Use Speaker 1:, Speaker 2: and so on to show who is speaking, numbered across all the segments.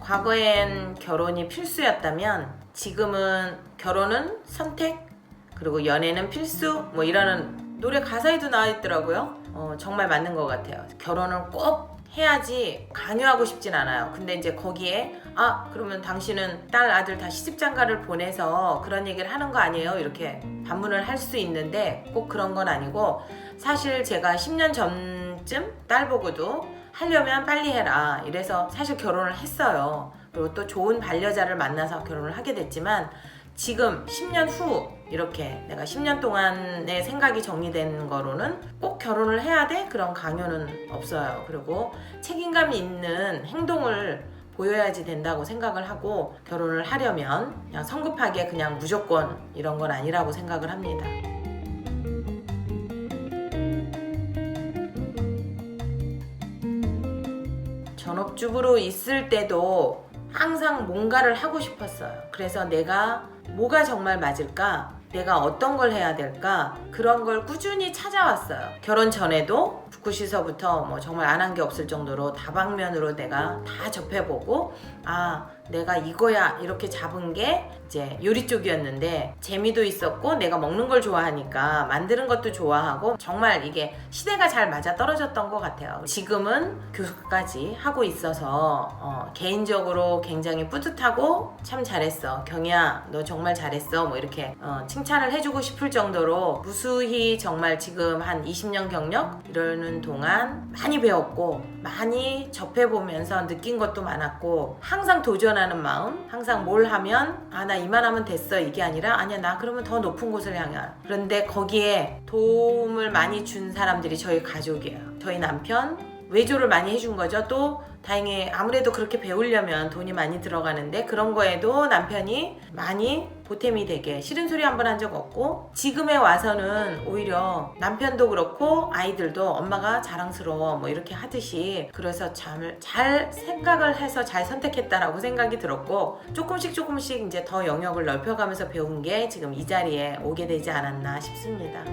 Speaker 1: 과거엔 결혼이 필수였다면 지금은 결혼은 선택, 그리고 연애는 필수, 뭐 이러는 노래 가사에도 나와 있더라고요. 정말 맞는 것 같아요. 결혼을 꼭 해야지 강요하고 싶진 않아요. 근데 이제 거기에 그러면 당신은 딸 아들 다 시집장가를 보내서 그런 얘기를 하는 거 아니에요? 이렇게 반문을 할 수 있는데 꼭 그런 건 아니고, 사실 제가 10년 전쯤 딸 보고도 하려면 빨리 해라 이래서 사실 결혼을 했어요. 그리고 또 좋은 반려자를 만나서 결혼을 하게 됐지만, 지금 10년 후 이렇게 내가 10년 동안의 생각이 정리된 거로는 꼭 결혼을 해야 돼? 그런 강요는 없어요. 그리고 책임감 있는 행동을 보여야지 된다고 생각을 하고, 결혼을 하려면 그냥 성급하게 그냥 무조건 이런 건 아니라고 생각을 합니다. 전업주부로 있을 때도 항상 뭔가를 하고 싶었어요. 그래서 내가 뭐가 정말 맞을까? 내가 어떤 걸 해야 될까? 그런 걸 꾸준히 찾아왔어요. 결혼 전에도 북구시서부터 뭐 정말 안 한 게 없을 정도로 다방면으로 내가 다 접해보고, 내가 이거야 이렇게 잡은 게 이제 요리 쪽이었는데, 재미도 있었고 내가 먹는 걸 좋아하니까 만드는 것도 좋아하고, 정말 이게 시대가 잘 맞아 떨어졌던 것 같아요. 지금은 교수까지 하고 있어서 개인적으로 굉장히 뿌듯하고, 참 잘했어 경희야 너 정말 잘했어 뭐 이렇게 칭찬을 해주고 싶을 정도로, 무수히 정말 지금 한 20년 경력 이러는 동안 많이 배웠고 많이 접해보면서 느낀 것도 많았고, 항상 도전하는 마음, 항상 뭘 하면 나 이만하면 됐어 이게 아니라, 아니야 나 그러면 더 높은 곳을 향해. 그런데 거기에 도움을 많이 준 사람들이 저희 가족이에요. 저희 남편 외조를 많이 해준 거죠. 또 다행히 아무래도 그렇게 배우려면 돈이 많이 들어가는데, 그런 거에도 남편이 많이 보탬이 되게, 싫은 소리 한 번 한 적 없고, 지금에 와서는 오히려 남편도 그렇고 아이들도 엄마가 자랑스러워 뭐 이렇게 하듯이, 그래서 잘 생각을 해서 잘 선택했다라고 생각이 들었고, 조금씩 이제 더 영역을 넓혀가면서 배운 게 지금 이 자리에 오게 되지 않았나 싶습니다.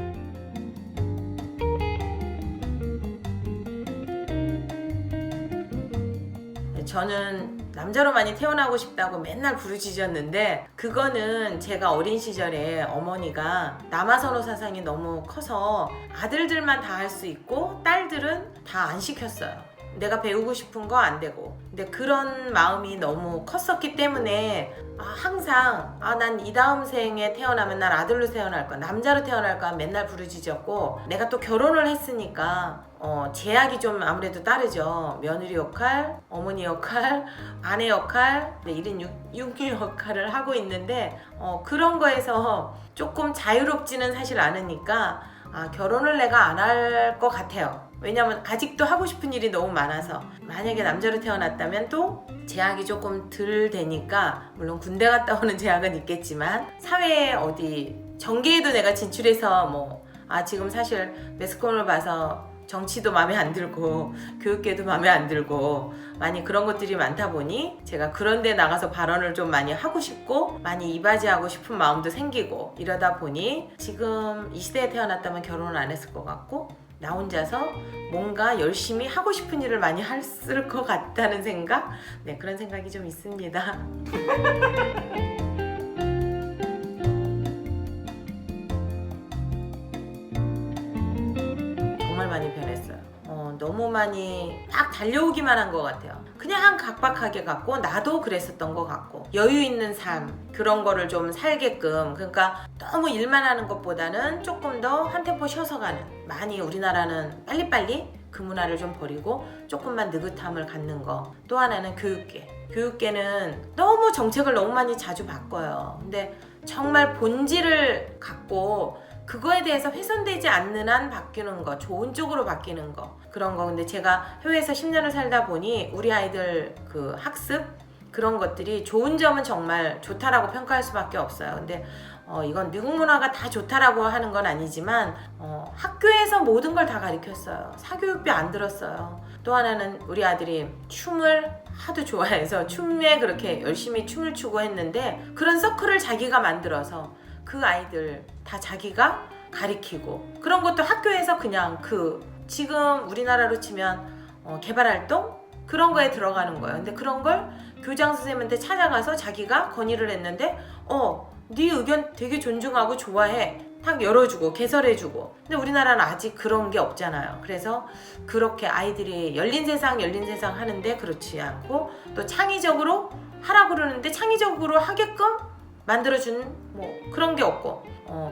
Speaker 1: 저는 남자로 많이 태어나고 싶다고 맨날 부르짖었는데, 그거는 제가 어린 시절에 어머니가 남아선호 사상이 너무 커서 아들들만 다 할 수 있고 딸들은 다 안 시켰어요. 내가 배우고 싶은 거 안 되고. 근데 그런 마음이 너무 컸었기 때문에 항상 난 이 다음 생에 태어나면 난 아들로 태어날 거야, 남자로 태어날 거야 맨날 부르짖었고, 내가 또 결혼을 했으니까 제약이 좀 아무래도 다르죠. 며느리 역할, 어머니 역할, 아내 역할, 1인 6유 역할을 하고 있는데, 그런 거에서 조금 자유롭지는 사실 않으니까 결혼을 내가 안 할 것 같아요. 왜냐면 아직도 하고 싶은 일이 너무 많아서. 만약에 남자로 태어났다면 또 제약이 조금 덜 되니까, 물론 군대 갔다 오는 제약은 있겠지만, 사회에 어디 정계에도 내가 진출해서 지금 사실 매스컴을 봐서 정치도 마음에 안 들고 교육계도 마음에 안 들고 많이 그런 것들이 많다 보니, 제가 그런 데 나가서 발언을 좀 많이 하고 싶고 많이 이바지하고 싶은 마음도 생기고, 이러다 보니 지금 이 시대에 태어났다면 결혼을 안 했을 것 같고, 나 혼자서 뭔가 열심히 하고 싶은 일을 많이 했을 것 같다는 생각? 네, 그런 생각이 좀 있습니다. 정말 많이 변했어요. 너무 많이 딱 달려오기만 한 것 같아요. 그냥 각박하게 갔고, 나도 그랬었던 것 같고, 여유 있는 삶 그런 거를 좀 살게끔, 그러니까 너무 일만 하는 것보다는 조금 더 한 템포 쉬어서 가는, 많이 우리나라는 빨리빨리 그 문화를 좀 버리고 조금만 느긋함을 갖는 거. 또 하나는 교육계는 너무 정책을 너무 많이 자주 바꿔요. 근데 정말 본질을 갖고 그거에 대해서 훼손되지 않는 한 바뀌는 거, 좋은 쪽으로 바뀌는 거, 그런 거. 근데 제가 해외에서 10년을 살다 보니 우리 아이들 그 학습 그런 것들이 좋은 점은 정말 좋다라고 평가할 수밖에 없어요. 근데 이건 미국 문화가 다 좋다라고 하는 건 아니지만, 학교에서 모든 걸 다 가르쳤어요. 사교육비 안 들었어요. 또 하나는 우리 아들이 춤을 하도 좋아해서 춤에 그렇게 열심히 춤을 추고 했는데, 그런 서클을 자기가 만들어서 그 아이들 다 자기가 가르치고, 그런 것도 학교에서 그냥 지금 우리나라로 치면 개발활동? 그런 거에 들어가는 거예요. 근데 그런 걸 교장 선생님한테 찾아가서 자기가 건의를 했는데 네 의견 되게 존중하고 좋아해. 탁 열어주고 개설해주고. 근데 우리나라는 아직 그런 게 없잖아요. 그래서 그렇게 아이들이 열린 세상 하는데 그렇지 않고 또 창의적으로 하라고 그러는데 창의적으로 하게끔 만들어준 뭐 그런 게 없고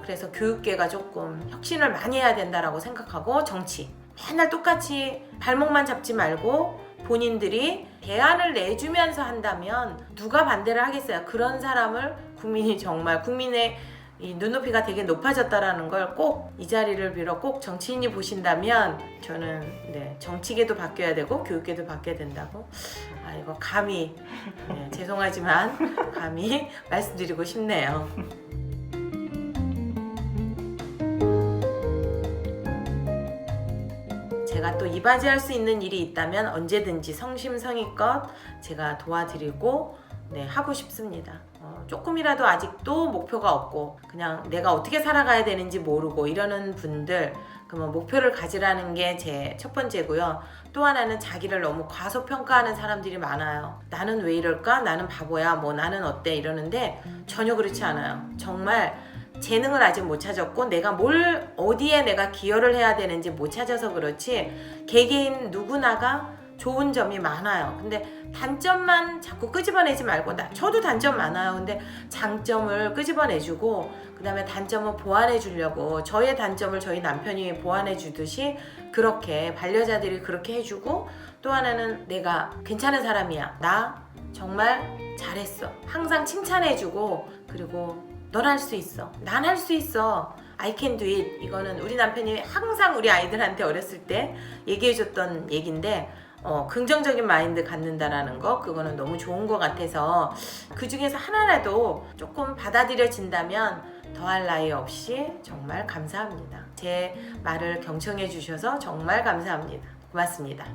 Speaker 1: 그래서 교육계가 조금 혁신을 많이 해야 된다라고 생각하고 정치 맨날 똑같이 발목만 잡지 말고 본인들이 대안을 내주면서 한다면 누가 반대를 하겠어요. 그런 사람을 국민이 정말 국민의 이 눈높이가 되게 높아졌다라는 걸 꼭 이 자리를 빌어 꼭 정치인이 보신다면 저는 정치계도 바뀌어야 되고 교육계도 바뀌어야 된다고 이거 감히 죄송하지만 감히 말씀드리고 싶네요. 제가 또 이바지할 수 있는 일이 있다면 언제든지 성심성의껏 제가 도와드리고 하고 싶습니다. 조금이라도 아직도 목표가 없고 그냥 내가 어떻게 살아가야 되는지 모르고 이러는 분들 그러면 목표를 가지라는 게 제 첫 번째고요. 또 하나는 자기를 너무 과소평가하는 사람들이 많아요. 나는 왜 이럴까? 나는 바보야. 뭐 나는 어때? 이러는데 전혀 그렇지 않아요. 정말 재능을 아직 못 찾았고 내가 어디에 내가 기여를 해야 되는지 못 찾아서 그렇지 개개인 누구나가 좋은 점이 많아요. 근데 단점만 자꾸 끄집어내지 말고 저도 단점 많아요. 근데 장점을 끄집어내주고 그 다음에 단점을 보완해 주려고 저의 단점을 저희 남편이 보완해 주듯이 그렇게 반려자들이 그렇게 해주고 또 하나는 내가 괜찮은 사람이야. 나 정말 잘했어. 항상 칭찬해주고 그리고 넌 할 수 있어. 난 할 수 있어. I can do it. 이거는 우리 남편이 항상 우리 아이들한테 어렸을 때 얘기해줬던 얘기인데 긍정적인 마인드 갖는다라는 거 그거는 너무 좋은 것 같아서 그 중에서 하나라도 조금 받아들여진다면 더할 나위 없이 정말 감사합니다. 제 말을 경청해 주셔서 정말 감사합니다. 고맙습니다.